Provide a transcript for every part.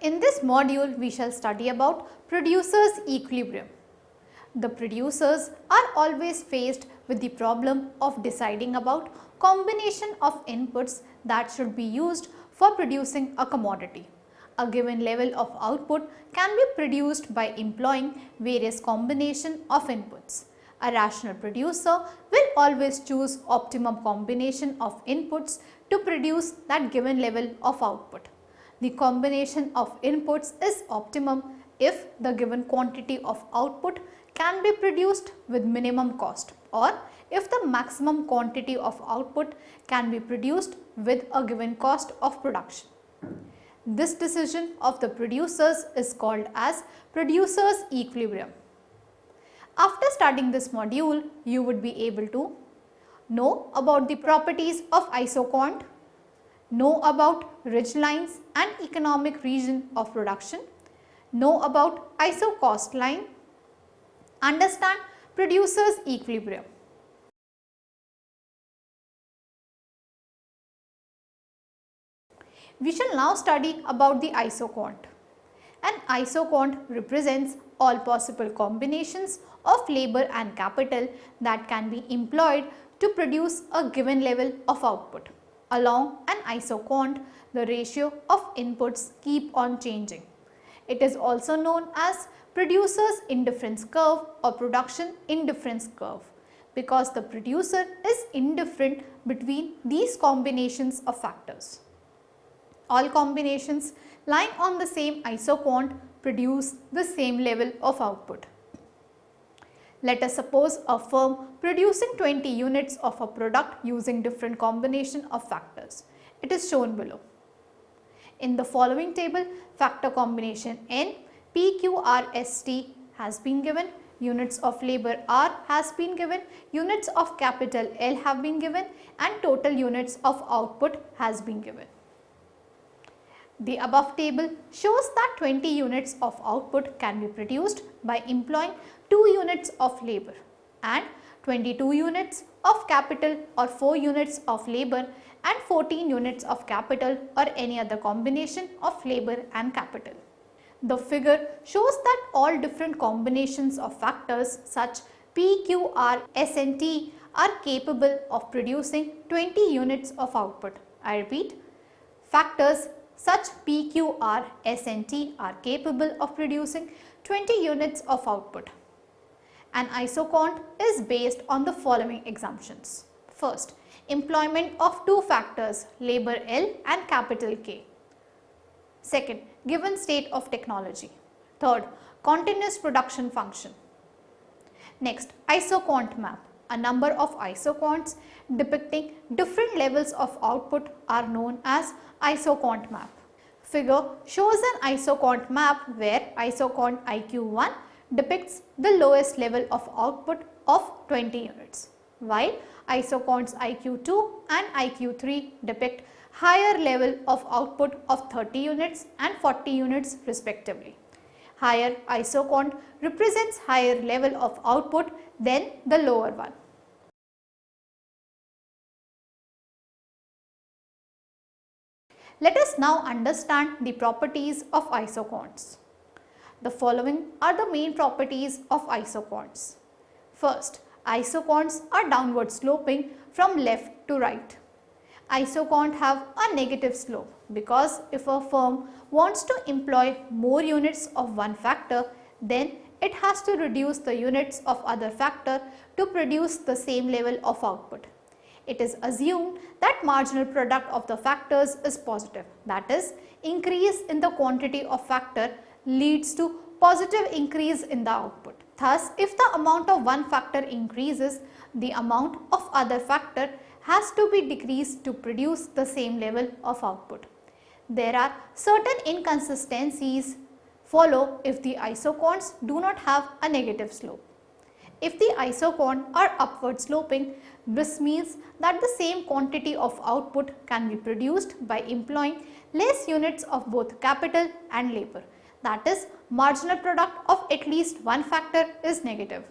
In this module, we shall study about producers' equilibrium. The producers are always faced with the problem of deciding about combination of inputs that should be used for producing a commodity. A given level of output can be produced by employing various combination of inputs. A rational producer will always choose optimum combination of inputs to produce that given level of output. The combination of inputs is optimum if the given quantity of output can be produced with minimum cost, or if the maximum quantity of output can be produced with a given cost of production. This decision of the producers is called as producers' equilibrium. After studying this module, you would be able to know about the properties of isoquant, know about ridgelines and economic region of production, know about iso-cost line, understand producers' equilibrium. We shall now study about the isoquant. An isoquant represents all possible combinations of labor and capital that can be employed to produce a given level of output. Along an isoquant, the ratio of inputs keep on changing. It is also known as producer's indifference curve or production indifference curve because the producer is indifferent between these combinations of factors. All combinations lying on the same isoquant produce the same level of output. Let us suppose a firm producing 20 units of a product using different combination of factors. It is shown below. In the following table, factor combination N, P, Q, R, S, T has been given, units of labor R has been given, units of capital L have been given and total units of output has been given. The above table shows that 20 units of output can be produced by employing 2 units of labor and 22 units of capital or 4 units of labor and 14 units of capital or any other combination of labor and capital. The figure shows that all different combinations of factors such P, Q, R, S and T are capable of producing 20 units of output. I repeat, factors such P, Q, R, S and T are capable of producing 20 units of output. An isoquant is based on the following assumptions. First, employment of 2 factors labor L and capital K. Second, given state of technology. Third, continuous production function. Next, Isoquant map. A number of isoquants depicting different levels of output are known as Isoquant map. Figure shows an isoquant map where isoquant IQ1 depicts the lowest level of output of 20 units, while isoquants IQ2 and IQ3 depict higher level of output of 30 units and 40 units respectively. Higher isoquant represents higher level of output than the lower one. Let us now understand the properties of isoquants. The following are the main properties of isoquants. First, isoquants are downward sloping from left to right. Isoquant have a negative slope because if a firm wants to employ more units of one factor, then it has to reduce the units of other factor to produce the same level of output. It is assumed that marginal product of the factors is positive, that is, increase in the quantity of factor leads to positive increase in the output. Thus, if the amount of one factor increases, the amount of other factor has to be decreased to produce the same level of output. There are certain inconsistencies follow if the isoquants do not have a negative slope. If the isoquant are upward sloping, this means that the same quantity of output can be produced by employing less units of both capital and labor. That is, marginal product of at least one factor is negative.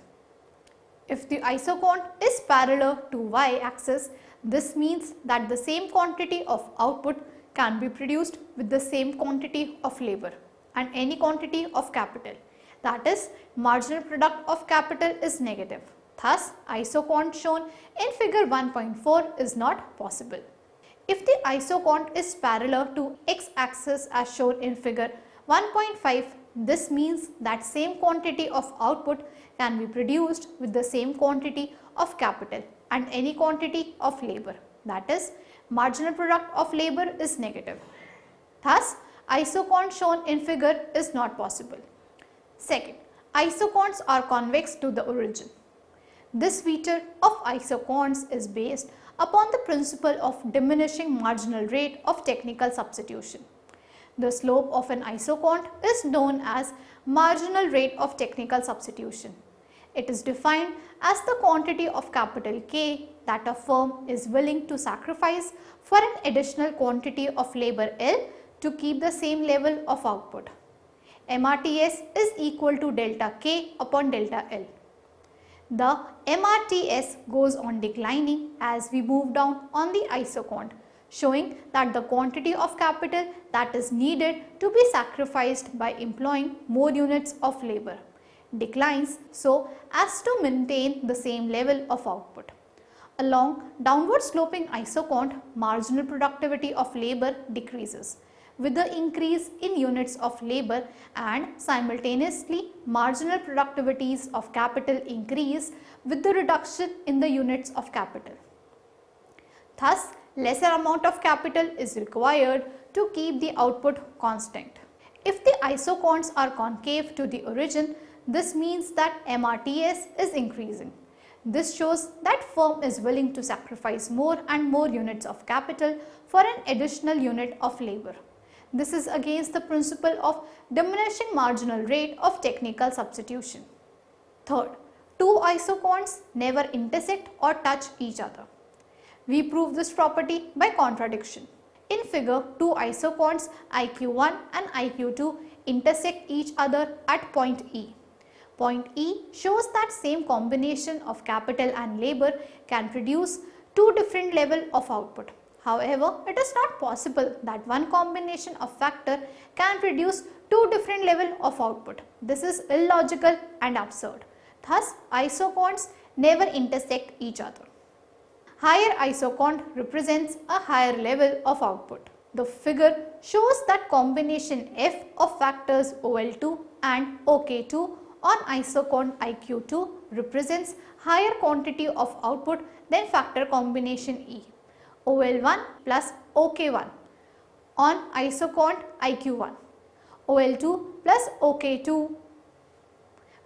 If the isoquant is parallel to y axis, this means that the same quantity of output can be produced with the same quantity of labor and any quantity of capital. That is, marginal product of capital is negative. Thus, isoquant shown in figure 1.4 is not possible. If the isoquant is parallel to x-axis as shown in figure 1.5, this means that same quantity of output can be produced with the same quantity of capital and any quantity of labor. That is, marginal product of labor is negative. Thus, isoquant shown in figure is not possible. Second, isoquants are convex to the origin. This feature of isoquants is based upon the principle of diminishing marginal rate of technical substitution. The slope of an isoquant is known as marginal rate of technical substitution. It is defined as the quantity of capital K that a firm is willing to sacrifice for an additional quantity of labor L to keep the same level of output. MRTS is equal to delta K upon delta L. The MRTS goes on declining as we move down on the isoquant, showing that the quantity of capital that is needed to be sacrificed by employing more units of labor declines so as to maintain the same level of output. Along downward sloping isoquant, marginal productivity of labor decreases with the increase in units of labor, and simultaneously marginal productivities of capital increase with the reduction in the units of capital. Thus, lesser amount of capital is required to keep the output constant. If the isoquants are concave to the origin, this means that MRTS is increasing. This shows that firm is willing to sacrifice more and more units of capital for an additional unit of labor. This is against the principle of diminishing marginal rate of technical substitution. Third, two isoquants never intersect or touch each other. We prove this property by contradiction. In figure, two isoquants IQ1 and IQ2 intersect each other at point E. Point E shows that same combination of capital and labor can produce two different levels of output. However, it is not possible that one combination of factor can produce two different levels of output. This is illogical and absurd. Thus, isoquants never intersect each other. Higher isoquant represents a higher level of output. The figure shows that combination F of factors OL2 and OK2 on isoquant IQ2 represents higher quantity of output than factor combination E. OL1 plus OK1 on isoquant IQ1. OL2 plus OK2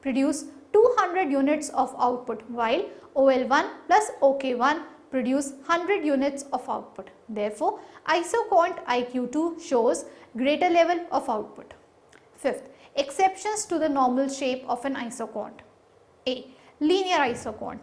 produce 200 units of output, while OL1 plus OK1 produce 100 units of output. Therefore, isoquant IQ2 shows greater level of output. Fifth, exceptions to the normal shape of an isoquant. A. Linear isoquant.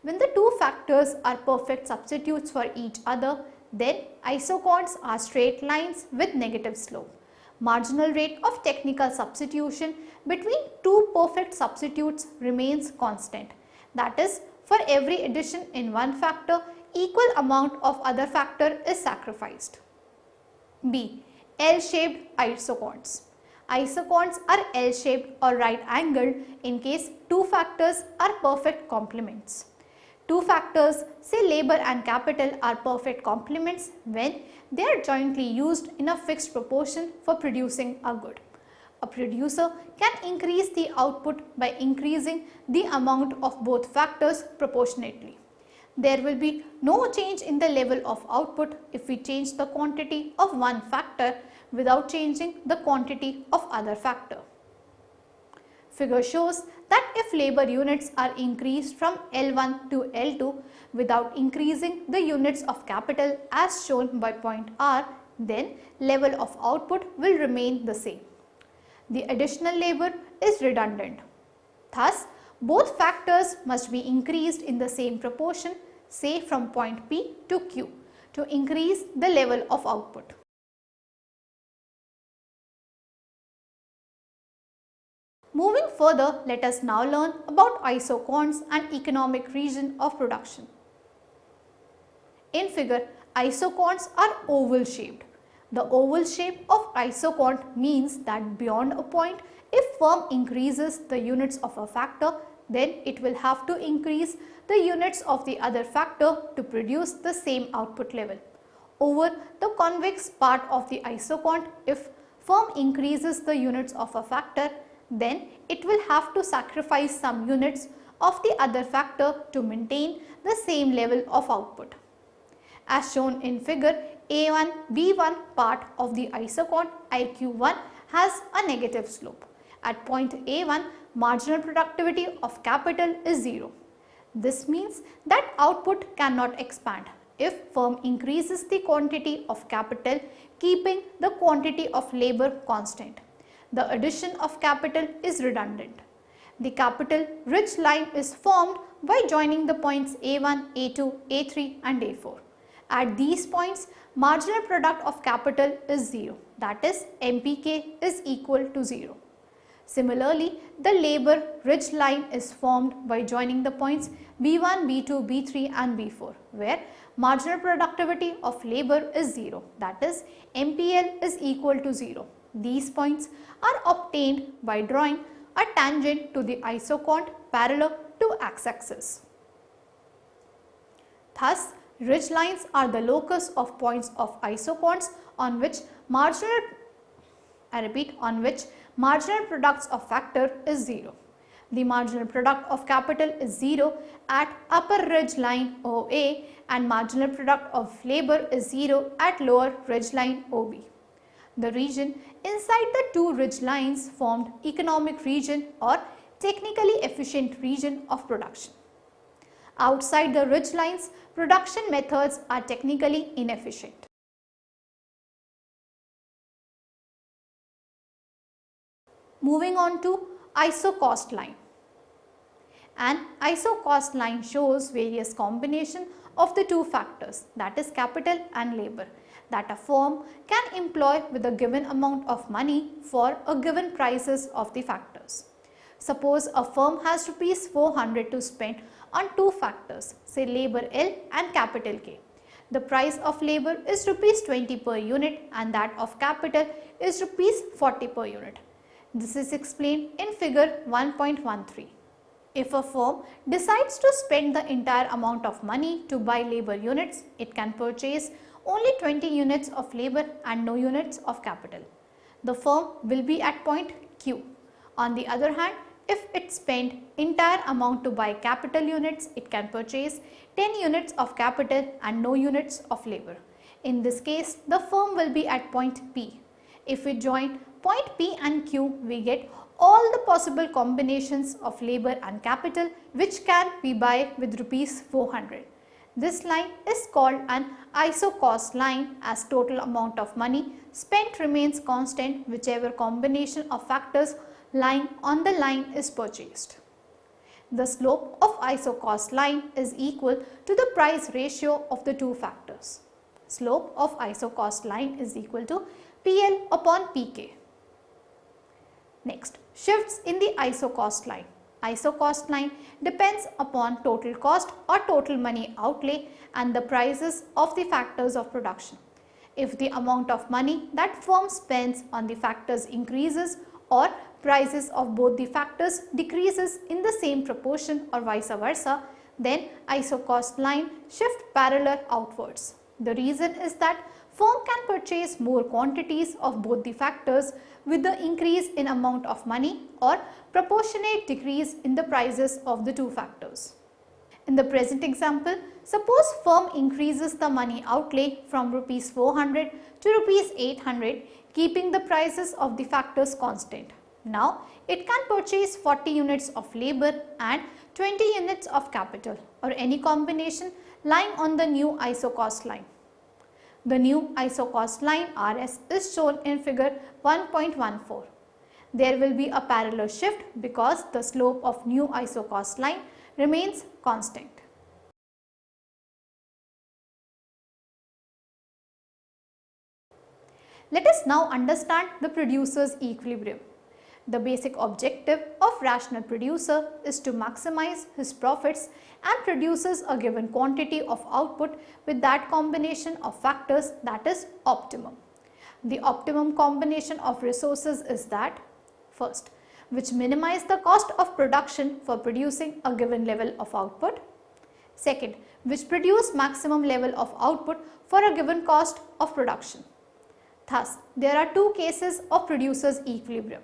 When the two factors are perfect substitutes for each other, then isoquants are straight lines with negative slope. Marginal rate of technical substitution between two perfect substitutes remains constant. That is, for every addition in one factor, equal amount of other factor is sacrificed. B. L-shaped isoquants. Isoquants are L-shaped or right angled in case two factors are perfect complements. Two factors, say labor and capital, are perfect complements when they are jointly used in a fixed proportion for producing a good. A producer can increase the output by increasing the amount of both factors proportionately. There will be no change in the level of output if we change the quantity of one factor without changing the quantity of other factor. Figure shows that if labor units are increased from L1 to L2 without increasing the units of capital as shown by point R, then level of output will remain the same. The additional labor is redundant. Thus, both factors must be increased in the same proportion, say from point P to Q, to increase the level of output. Moving further, let us now learn about isoquants and economic region of production. In figure, isoquants are oval shaped. The oval shape of isoquant means that beyond a point, if firm increases the units of a factor, then it will have to increase the units of the other factor to produce the same output level. Over the convex part of the isoquant, if firm increases the units of a factor, then it will have to sacrifice some units of the other factor to maintain the same level of output. As shown in figure, A1, B1 part of the isoquant IQ1 has a negative slope. At point A1, marginal productivity of capital is 0. This means that output cannot expand if firm increases the quantity of capital keeping the quantity of labor constant. The addition of capital is redundant. The capital ridge line is formed by joining the points A1, A2, A3 and A4. At these points, marginal product of capital is 0, that is MPK is equal to 0. Similarly, the labor ridge line is formed by joining the points B1, B2, B3 and B4, where marginal productivity of labor is 0, that is MPL is equal to 0. These points are obtained by drawing a tangent to the isoquant parallel to x-axis. Thus, ridge lines are the locus of points of isoquants on which marginal products of factor is 0. The marginal product of capital is 0 at upper ridge line OA and marginal product of labor is 0 at lower ridge line OB. The region inside the two ridge lines formed economic region or technically efficient region of production. Outside the ridge lines, production methods are technically inefficient. Moving on to iso-cost line. An iso-cost line shows various combination of the two factors, that is capital and labor, that a firm can employ with a given amount of money for a given prices of the factors. Suppose a firm has rupees 400 to spend on two factors, say labor L and capital K. The price of labor is rupees 20 per unit and that of capital is rupees 40 per unit. This is explained in figure 1.13. If a firm decides to spend the entire amount of money to buy labor units, it can purchase only 20 units of labor and no units of capital. The firm will be at point Q. On the other hand, if it spent entire amount to buy capital units, it can purchase 10 units of capital and no units of labor. In this case, the firm will be at point P. If we join point P and Q, we get all the possible combinations of labor and capital which can be buy with rupees 400. This line is called an iso-cost line as total amount of money spent remains constant whichever combination of factors lying on the line is purchased. The slope of iso-cost line is equal to the price ratio of the two factors. Slope of iso-cost line is equal to PL upon PK. Next, shifts in the iso-cost line. Iso-cost line depends upon total cost or total money outlay and the prices of the factors of production. If the amount of money that firm spends on the factors increases or prices of both the factors decreases in the same proportion or vice versa, then iso-cost line shift parallel outwards. The reason is that firm can purchase more quantities of both the factors with the increase in amount of money or proportionate decrease in the prices of the two factors. In the present example, suppose firm increases the money outlay from rupees 400 to rupees 800, keeping the prices of the factors constant. Now, it can purchase 40 units of labor and 20 units of capital or any combination lying on the new iso-cost line. The new iso-cost line RS is shown in figure 1.14. There will be a parallel shift because the slope of new iso-cost line remains constant. Let us now understand the producer's equilibrium. The basic objective of rational producer is to maximize his profits and produces a given quantity of output with that combination of factors that is optimum. The optimum combination of resources is that first, which minimize the cost of production for producing a given level of output. Second, which produce maximum level of output for a given cost of production. Thus, there are two cases of producer's equilibrium.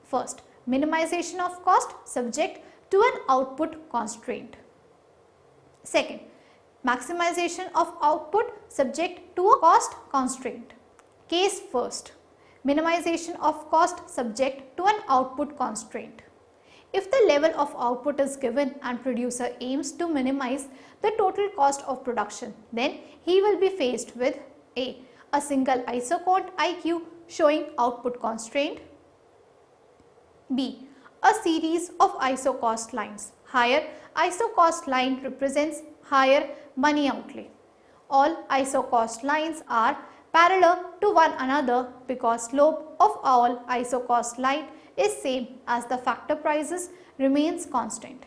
First, minimization of cost subject to an output constraint. Second, maximization of output subject to a cost constraint. Case first, minimization of cost subject to an output constraint. If the level of output is given and producer aims to minimize the total cost of production, then he will be faced with a single isoquant IQ showing output constraint, B, a series of isocost lines. Higher isocost line represents higher money outlay. All isocost lines are parallel to one another because slope of all isocost line is same as the factor prices remains constant.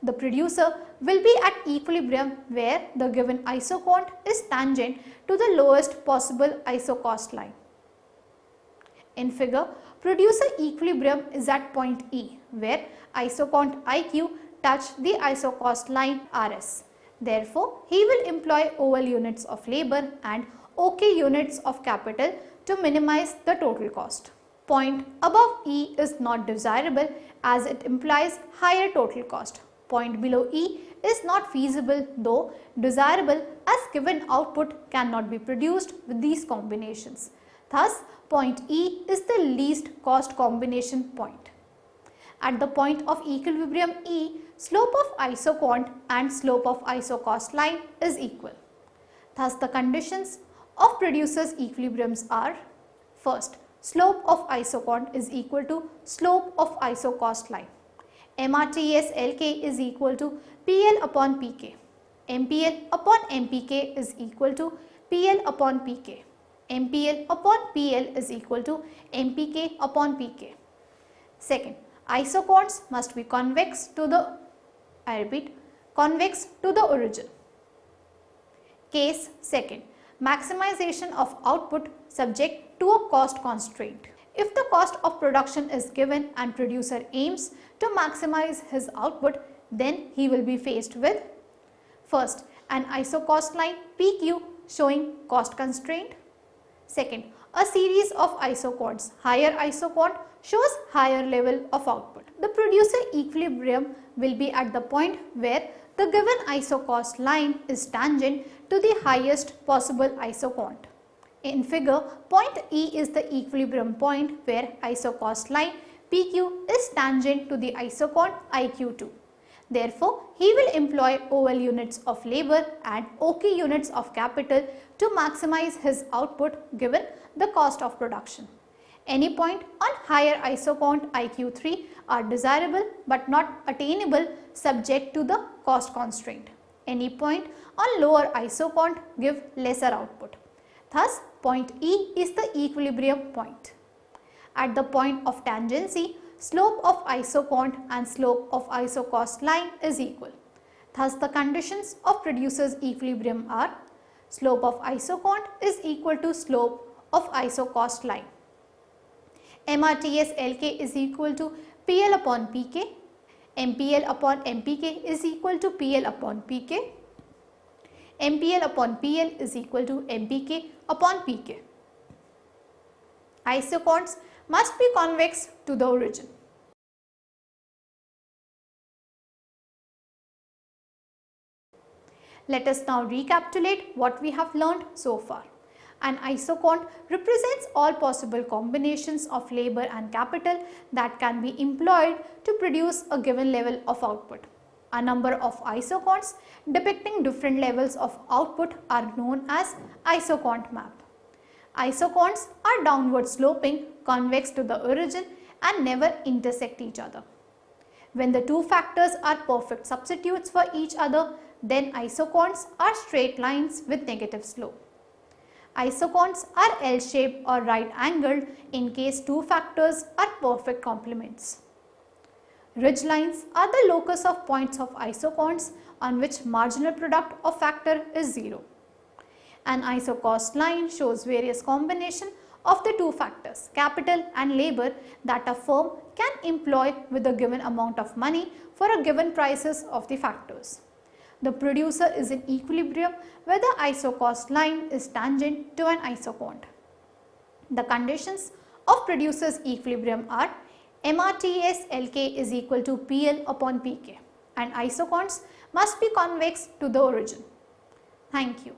The producer will be at equilibrium where the given isoquant is tangent to the lowest possible isocost line. In figure, producer equilibrium is at point E where isoquant IQ touch the isocost line RS. Therefore, he will employ OL units of labor and OK units of capital to minimize the total cost. Point above E is not desirable as it implies higher total cost. Point below E is not feasible though desirable as given output cannot be produced with these combinations. Thus, point E is the least cost combination point. At the point of equilibrium E, slope of isoquant and slope of isocost line is equal. Thus, the conditions of producer's equilibriums are: first, slope of isoquant is equal to slope of isocost line. MRTS LK is equal to PL upon PK. MPL upon MPK is equal to PL upon PK. MPL upon PL is equal to MPK upon PK. Second, isoquants must be convex to the, convex to the origin. Case second, maximization of output subject to a cost constraint. If the cost of production is given and producer aims to maximize his output, then he will be faced with: first, an isocost line PQ showing cost constraint. Second, a series of isoquants. Higher isoquant shows higher level of output. The producer equilibrium will be at the point where the given isocost line is tangent to the highest possible isoquant. In figure, point E is the equilibrium point where isocost line PQ is tangent to the isoquant IQ2. Therefore, he will employ OL units of labor and OK units of capital to maximize his output given the cost of production. Any point on higher isoquant IQ3 are desirable but not attainable subject to the cost constraint. Any point on lower isoquant give lesser output. Thus, point E is the equilibrium point. At the point of tangency, slope of isoquant and slope of isocost line is equal. Thus, the conditions of producer's equilibrium are: slope of isoquant is equal to slope of isocost line. MRTS LK is equal to PL upon PK. MPL upon MPK is equal to PL upon PK. MPL upon PL is equal to MPK upon PK. Isoquants must be convex to the origin. Let us now recapitulate what we have learned so far. An isoquant represents all possible combinations of labor and capital that can be employed to produce a given level of output. A number of isoquants depicting different levels of output are known as Isoquant map. Isoquants are downward sloping, convex to the origin and never intersect each other. When the two factors are perfect substitutes for each other, then isoquants are straight lines with negative slope. Isoquants are L-shaped or right angled in case two factors are perfect complements. Ridge lines are the locus of points of isoquants on which marginal product of factor is 0. An iso-cost line shows various combination of the two factors, capital and labor, that a firm can employ with a given amount of money for a given prices of the factors. The producer is in equilibrium where the iso-cost line is tangent to an isoquant. The conditions of producer's equilibrium are MRTS LK is equal to PL upon PK and isoquants must be convex to the origin. Thank you.